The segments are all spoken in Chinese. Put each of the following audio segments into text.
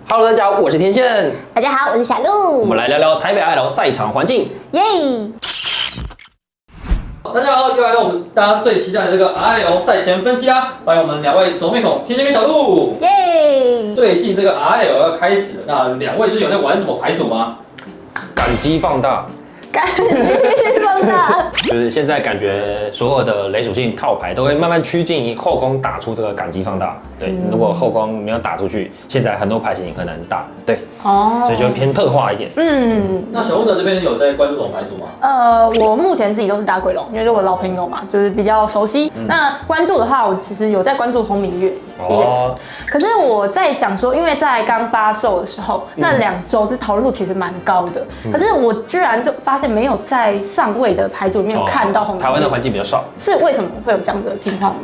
Hello， 大家好，我是天线。大家好，我是小鹿。我们来聊聊台北 IL 赛场环境。耶！大家好，又来到我们大家最期待的这个 RL 赛前分析啦！欢迎我们两位熟面孔，天线跟小鹿。耶！最近这个 RL 要开始了，那两位是有在玩什么牌组吗？感激放大，感激放大。就是现在感觉所有的雷属性套牌都会慢慢趋近于后宫打出这个感激放大。对，如果后宫没有打出去，现在很多牌型很难打。对，所以就偏特化一点。那小鹿呢这边有在关注什么牌组吗？我目前自己都是打鬼龙，因为是我老朋友嘛，就是比较熟悉。那关注的话，我其实有在关注红明月。哦。可是我在想说，因为在刚发售的时候，那2周这讨论度其实蛮高的。可是我居然就发现没有在上位的牌组里面看到红明月。台湾的环境比较少。是为什么会有这样的情况？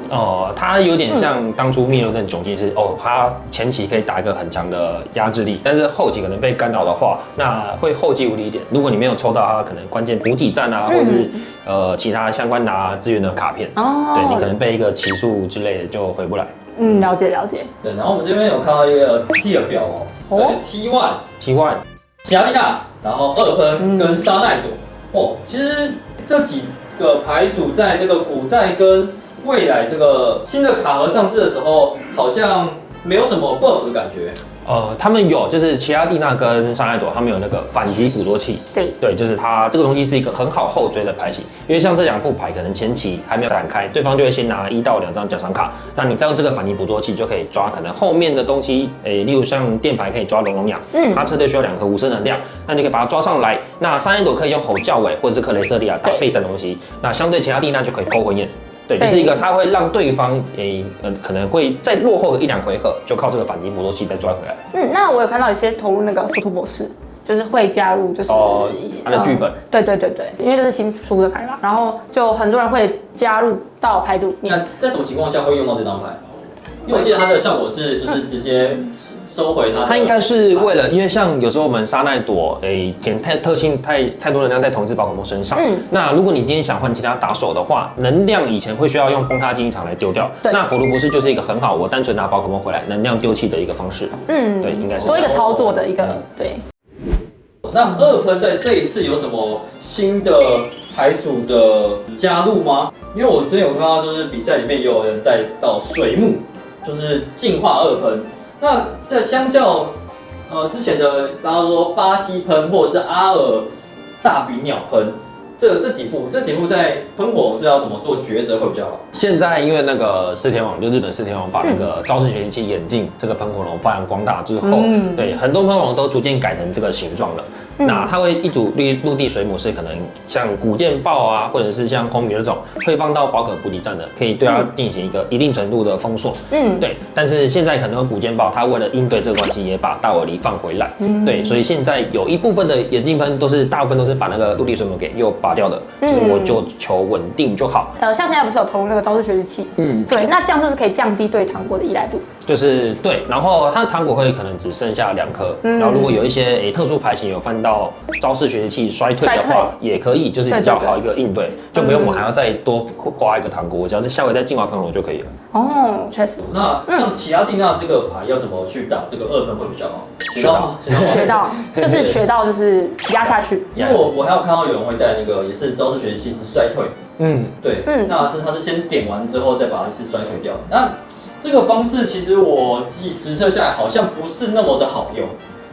它有点像当初密勒跟囧基是它前期可以打一个很强的压制力，但是后期可能被干扰的话，那会后继无力一点。如果你没有抽到它可能关键补给站啊，或是其他相关拿资源的卡片，对你可能被一个奇数之类的就回不来。了解了解。对，然后我们这边有看到一个 tier 表对 T1，奇亚蒂娜，然后2喷跟沙奈朵。其实这几个牌组在这个古代跟未来这个新的卡盒上市的时候，好像没有什么 buff 的感觉。他们有，就是奇亚蒂娜跟沙奈朵，他们有那个反击捕捉器。对，就是它这个东西是一个很好后追的牌型，因为像这2副牌，可能前期还没有展开，对方就会先拿1到2张奖赏卡，那你再用这个反击捕捉器就可以抓可能后面的东西，例如像电牌可以抓龙龙羊，它车队需要2颗无声能量，那你可以把它抓上来。那沙奈朵可以用吼叫尾或者是克雷瑟利亚打备战的东西，那相对奇亚蒂娜就可以勾魂焰。对，就是一个它会让对方可能会再落后1、2回合，就靠这个反击捕捉器再抓回来。那我有看到有些投入那个浮屠博士，就是会加入就是它的剧本。对，因为这是新出的牌嘛，然后就很多人会加入到牌组里面。那在什么情况下会用到这张牌？因为我记得它的效果是就是直接收回它。它应该是为了，因为像有时候我们沙奈朵填特性太多能量在同一只宝可梦身上。那如果你今天想换其他打手的话，能量以前会需要用崩塌竞技场来丢掉。那佛卢博士就是一个很好，我单纯拿宝可梦回来能量丢弃的一个方式。对，应该是多一个操作的一个对。那2喷在这一次有什么新的牌组的加入吗？因为我之前有看到，就是比赛里面也有人带到水木，就是进化2喷。那在相较之前的大家说巴西喷或者是阿尔大鼻鸟喷，这几副在喷火是要怎么做抉择会比较好？现在因为那个四天王，就日本四天王把那个招式学习器演进这个喷火龙发扬光大之后，对很多喷火龙都逐渐改成这个形状了。那它会一组陆地水母是可能像古剑豹啊，或者是像空米那种会放到宝可补给站的，可以对它进行一个一定程度的封锁。对。但是现在可能古剑豹它为了应对这个关系，也把大尾狸放回来。对，所以现在有一部分的眼镜喷大部分都是把那个陆地水母给又拔掉的，就是我就求稳定就好。像现在不是有投入那个招式学习器？对，那这样就是可以降低对糖果的依赖度。就是对，然后它的糖果会可能只剩下2颗，然后如果有一些特殊牌型有翻到招式学习器衰退的话，也可以，就是比较好一个应对，就不用我还要再多花1个糖果，我只要下回再进化喷火就可以了。确实。那像奇亚蒂娜这个牌要怎么去打这个2喷会比较好？学到就是压下去。因为我还有看到有人会带那个也是招式学习器是衰退，对，那他是先点完之后再把它是衰退掉。那这个方式其实我自己实测下来好像不是那么的好用，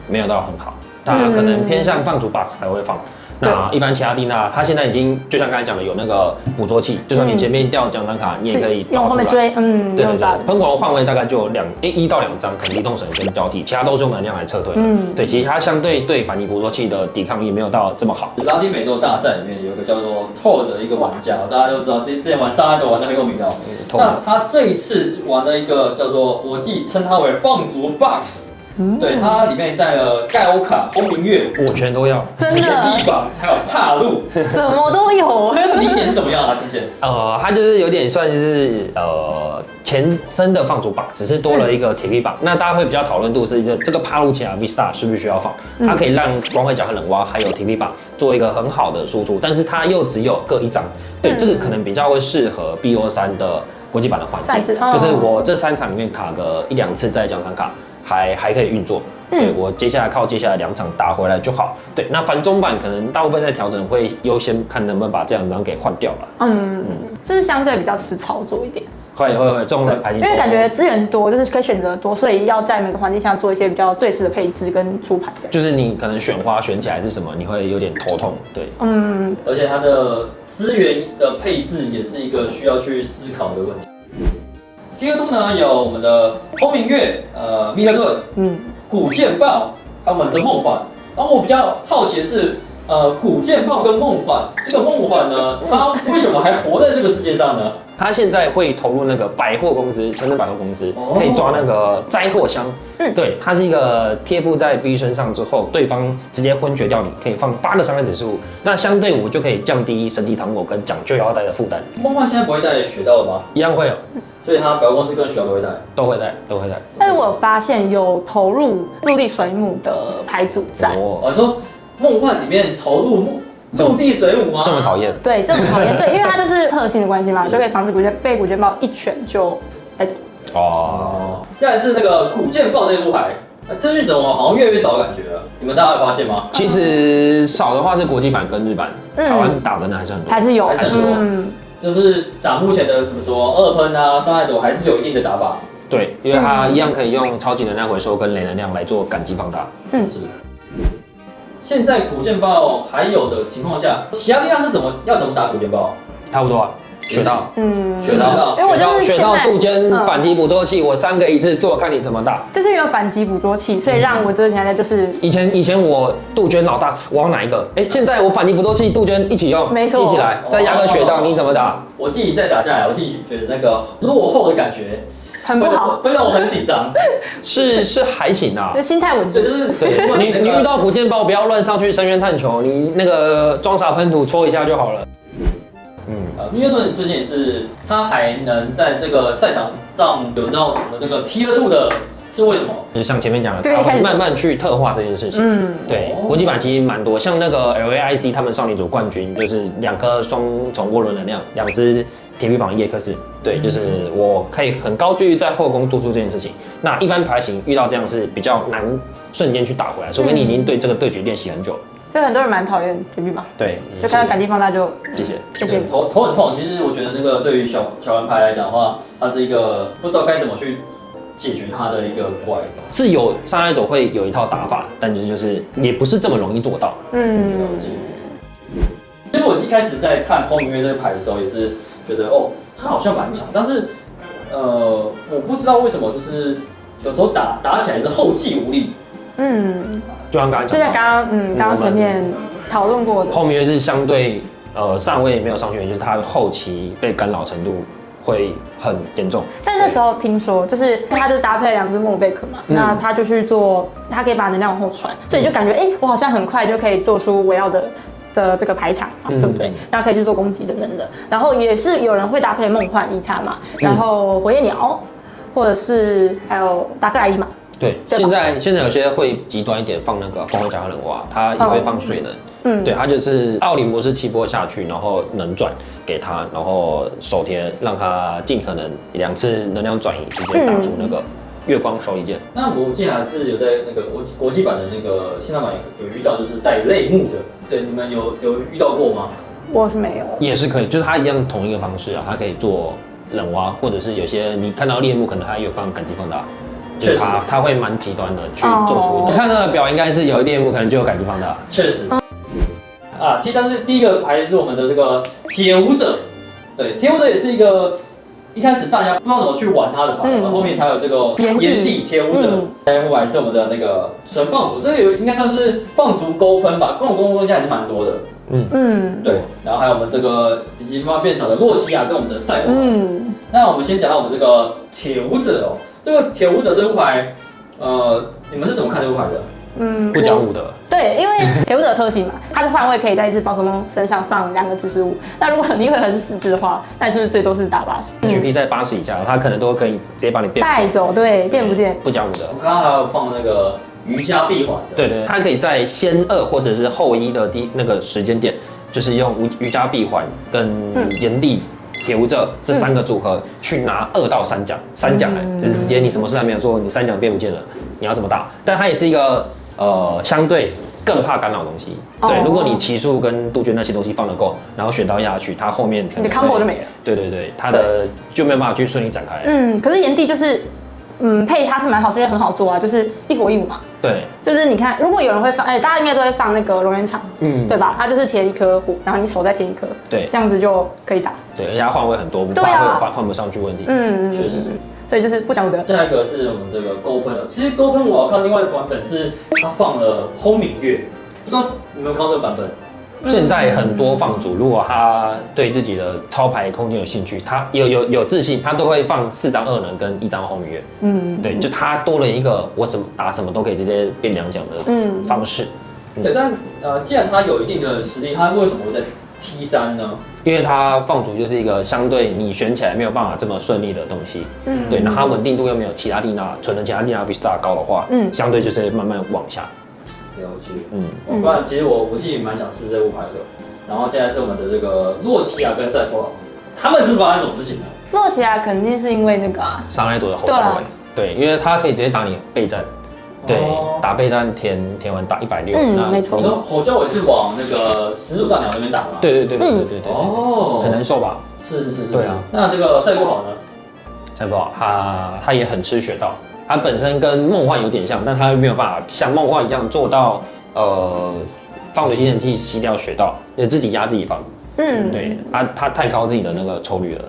没有到很好，它可能偏向放主 box 才会放。那一般奇亚蒂娜，它现在已经就像刚才讲的有那个捕捉器，就算你前面掉奖赏卡，你也可以用后面追，对。喷火龙换位大概就1到2张，可能移动神跟交替，其他都是用能量来撤退。对，其实它相对对反击捕捉器的抵抗力没有到这么好。拉丁美洲大赛里面有一个叫做 Tor 的一个玩家，大家都知道，之前玩沙奈朵玩的很有名的。那他这一次玩的一个叫做我自己称它为放逐 box。对，它里面带了盖欧卡、轰鸣月，我全都要，真的，地板还有帕路，什么都有。理解是怎么样啊？之前它就是有点算是前身的放逐榜，只是多了一个铁皮榜。那大家会比较讨论度是这个帕路奇亚 Vista 需不需要放？它可以让光辉角和冷蛙还有铁皮榜做一个很好的输出，但是它又只有各1张。对，这个可能比较会适合 BO3的国际版的环境，就是我这3场里面卡个1、2次在奖赏卡。还可以运作，对我接下来2场打回来就好。对，那繁中版可能大部分在调整会优先看能不能把这2张给换掉了。就是相对比较吃操作一点。会，这种排型，因为感觉资源多，就是可以选择多，所以要在每个环境下做一些比较对适的配置跟出牌这样。就是你可能选花选起来是什么，你会有点头痛。对，而且它的资源的配置也是一个需要去思考的问题。Tier 2呢有我们的轰鸣月、密特顿、古剑豹，还有我们的梦幻。然后我比较好奇的是，古剑豹跟梦幻，这个梦幻呢，它为什么还活在这个世界上呢？他现在会投入那个百货公司，全城百货公司，可以抓那个灾祸箱。对，它是一个贴附在 V 身上之后，对方直接昏厥掉你，可以放8个伤害指数。那相对我就可以降低神体糖果跟讲究腰带的负担。梦幻现在不会带雪道了吗？一样会有，所以它百货公司跟雪道都会带，都会带。但是我有发现有投入陆地水母的牌组在。你说梦幻里面投入陆地水母吗？这么讨厌？对，这么讨厌。对，因为它就是特性的关系嘛，就可以防止被古剑豹一拳就带走。再来是那个古剑豹这副牌，资讯怎么好像越来越少的感觉了？你们大家有发现吗？其实少的话是国际版跟日版，台湾打的呢还是很多，还是有。就是打目前的怎么说2喷啊、伤害朵还是有一定的打法。对，因为它一样可以用超级能量回收跟雷能量来做感激放大。是。现在古剑豹还有的情况下，奇亚利亚是要怎么打古剑豹？差不多啊，学到，学到，因为我就是学到杜鹃反击捕捉器，我3个一次做，看你怎么打。就是有反击捕捉器，所以让我这现在就是以前我杜鹃老大，我要哪一个？现在我反击捕捉器杜鹃一起用，没错，一起来，再压个学到你怎么打？我自己再打下来，我自己觉得那个落后的感觉。很不好，会让我很紧张。是还行啊，就心态稳定。就是你遇到古剑豹不要乱上去深渊探球，你那个装傻喷涂戳一下就好了。密特顿最近也是，他还能在这个赛场上有到我们这个 Tier 2的，是为什么？就像前面讲的，他会慢慢去特化这件事情。对，国际版其实蛮多，像那个 LAIC 他们少女组冠军，就是2颗双重涡轮能量，2只铁臂膀叶克斯。对，就是我可以很高距在后宫做出这件事情。那一般牌型遇到这样是比较难瞬间去打回来，除非你已经对这个对局练习很久了。所以很多人蛮讨厌铁臂膀，对，就看到感激放大就谢谢。头很痛。其实我觉得那个对于小玩牌来讲的话，它是一个不知道该怎么去解决它的一个怪。是有伤害朵会有一套打法，但就是也不是这么容易做到。其实我一开始在看轰鸣月这个牌的时候，也是觉得它好像蛮强，但是我不知道为什么，就是有时候打起来是后继无力。就像刚刚讲，就像刚刚前面讨论过的，后面是相对上位没有上去，就是他后期被干扰程度会很严重。但是那时候听说，就是他就搭配2只莫贝克嘛，那他就去做，他可以把能量往后传，所以你就感觉我好像很快就可以做出我要的这个排场嘛，对不对？然后可以去做攻击等等的。然后也是有人会搭配梦幻伊塔嘛，然后火焰鸟，或者是还有达克莱伊嘛。对，现在有些会极端一点，放那个光辉甲和冷蛙，它也会放水能。对，它就是奥林博士7波下去，然后能转给他，然后手贴让他尽可能2次能量转移，直接打出那个月光手里剑。那我记得还是有在那个国际版的那个现代版有遇到，就是带类目的，对，你们有遇到过吗？我是没有，也是可以，就是它一样同一个方式啊，它可以做冷蛙，或者是有些你看到猎目，可能它有放感激放大。确实，他会蛮极端的去做出。你看到的表应该是有猎目，可能就有感激放大。确实。T3是第一个牌是我们的这个铁舞者，对，铁舞者也是一个一开始大家不知道怎么去玩它的牌，后面才有这个炎帝铁舞者。下一副牌是我们的那个纯放逐，这个应该算是放逐勾分吧，各种东西还是蛮多的。对，然后还有我们这个已经慢慢变少的洛西亚跟我们的赛弗。那我们先讲到我们这个铁舞者哦。这个铁舞者这副牌，你们是怎么看这副牌的？不讲武德。对，因为铁舞者特性嘛，它是换位可以在一只宝可梦身上放2个指示物。那如果你一回合是4只的话，那是不是最多是打80？GP 在80以下，它可能都可以直接把你带走，对，变不见。不讲武德。我刚刚还有放那个瑜伽闭环的。对，它可以在先2或者是后1的那个时间点，就是用瑜伽闭环跟炎帝。铁舞者这3个组合去拿2到3奖，3奖就是直接你什么事还没有做，你3奖变不见了，你要怎么打，但它也是一个相对更怕干扰的东西。对，如果你骑术跟杜鹃那些东西放得够，然后选刀压下去，它后面你的 combo 就没了。对，它的就没有办法去顺利展开。可是炎帝就是。配它是蛮好，是因为很好做啊，就是一火一舞嘛。对，就是你看，如果有人会放，大家应该都会放那个龙源场，对吧？它就是贴一颗火，然后你手再贴一颗，对，这样子就可以打。对，而且它换位很多，不怕会有换不上去问题。确实。所以就是不讲武德。下一个是我们这个勾喷的，其实勾喷我有看另外一个版本是它放了轰鸣乐，不知道你们有看到这个版本？现在很多放主，如果他对自己的操牌空间有兴趣，他有自信，他都会放4张2能跟1张轰鸣乐。对，就他多了一个我打什么都可以直接变2奖的方式。对，但既然他有一定的实力，他为什么会在 T3呢？因为他放逐就是一个相对你选起来没有办法这么顺利的东西。对，那它稳定度又没有其他蒂娜纯的其他蒂娜比 star 高的话，相对就是慢慢往下。了解，不然其实我自己蛮想试这副牌的。然后现在是我们的这个洛奇亚跟赛弗朗，他们是发生什么事情呢？洛奇亚肯定是因为那个伤害多的后脚位，对，因为他可以直接打你备战，对，打备战填完打160，没错。你说后脚尾是往那个始祖大鸟那边打吗？对，很难受吧？是，对啊。那这个赛弗朗呢？赛弗朗他也很吃血道。它本身跟梦幻有点像，但它没有办法像梦幻一样做到放水吸尘器吸掉血道，自己压自己放。对，它太高自己的那个抽率了。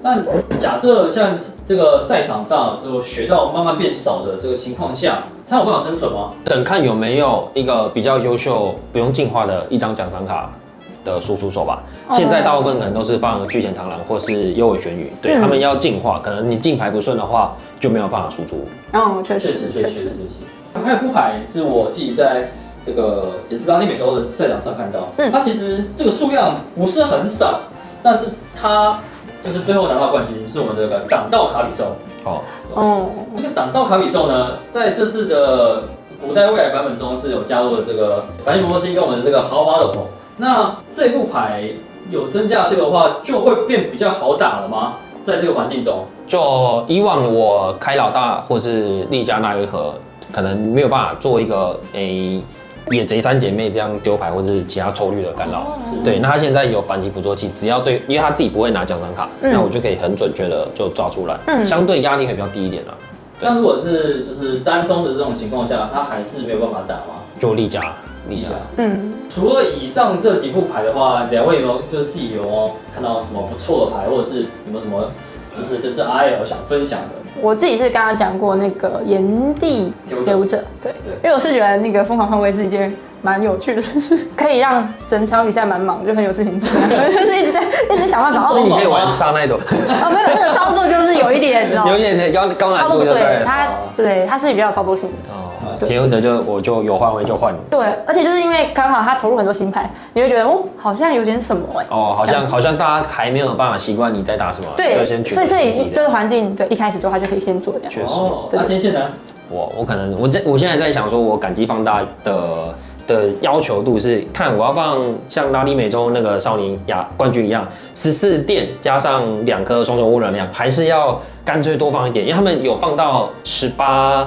那假设像这个赛场上就血道慢慢变少的这个情况下，它有办法生存吗？等看有没有一个比较优秀、不用进化的1张奖赏卡的输出手吧。现在大部分可能都是放巨前螳螂或是幽尾玄羽，对他们要进化，可能你进牌不顺的话就没有办法输出。确实。还有副牌是我自己在这个也是拉丁美洲的赛场上看到，它其实这个数量不是很少，但是它就是最后拿到冠军是我们这个挡道卡比兽。这个挡道卡比兽呢，在这次的古代未来版本中是有加入了这个白金魔星跟我们的这个豪华斗篷。那这副牌有增加这个的话，就会变比较好打了吗？在这个环境中，就以往我开老大或是利加那一盒，可能没有办法做一个野贼3姐妹这样丢牌或者是其他抽率的干扰。对，那他现在有反击捕捉器，只要对，因为他自己不会拿奖赏卡，那我就可以很准确的就抓出来，相对压力会比较低一点啦。那如果是就是单中的这种情况下，他还是没有办法打吗？就利加。除了以上这几副牌的话，两位有没有就是自己有看到什么不错的牌，或者是有没有什么就是这次 RL 想分享的？我自己是刚刚讲过那个炎帝留者，对，因为我是觉得那个疯狂换位是一件蛮有趣的事，可以让整场比赛蛮忙，就很有事情做，就是一直想办法。所以你可以玩杀那朵。没有，那个操作就是有一点，你知道吗？有一点高难度，对，它是比较有操作性的。铁游者我就有换位就换。对，而且就是因为刚好他投入很多新牌，你会觉得好像有点什么好像大家还没有办法习惯你在打什么，对，所以就是环境对一开始就他就可以先做这样。确实。那天线呢？我可能我现在在想说，我感激放大的要求度是看我要放像拉丁美洲那个少年冠军一样14电加上2颗双重污染量，还是要干脆多放一点，因为他们有放到18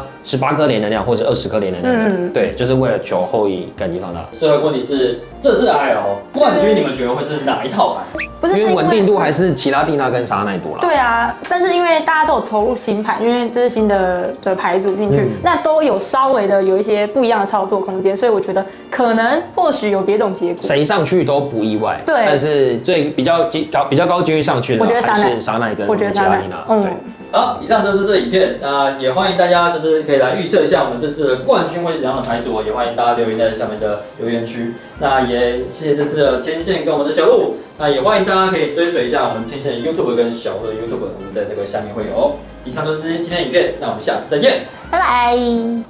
颗连能量或者20颗连能量，对，就是为了求后羿感激放大。最后一个问题是，这次 RL 冠军你们觉得会是哪一套牌？不是因为稳定度还是奇拉蒂娜跟沙奈多啦。对啊，但是因为大家都有投入新牌，因为这是新的牌组进去，那都有稍微的有一些不一样的操作空间，所以我觉得或许有别种结果。谁上去都不意外。对，但是比较高几率上去的，我觉得还是沙奈跟奇拉蒂娜。对。好，以上就是这影片，也欢迎大家就是可以来预测一下我们这次的冠军会是怎样的牌组，也欢迎大家留言在下面的留言区。那也谢谢这次的天线跟我们的小鹿，那也欢迎大家可以追随一下我们天线的 YouTube 跟小鹿的 YouTube，我们在这个下面会有。以上就是今天的影片，那我们下次再见，拜拜。